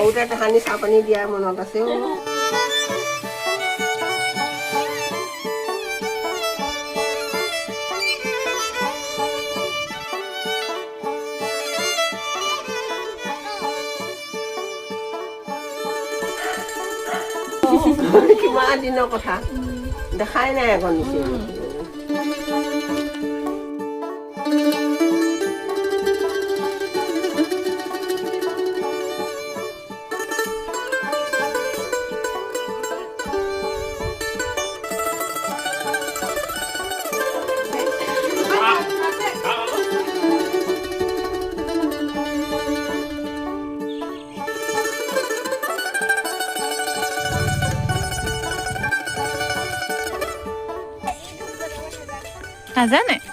সৰুতে তাহানি চাহ পানী দিয়া মনত আছে কিমান দিনৰ কথা দেখাই নাই আকৌ নিচিনা নাজানে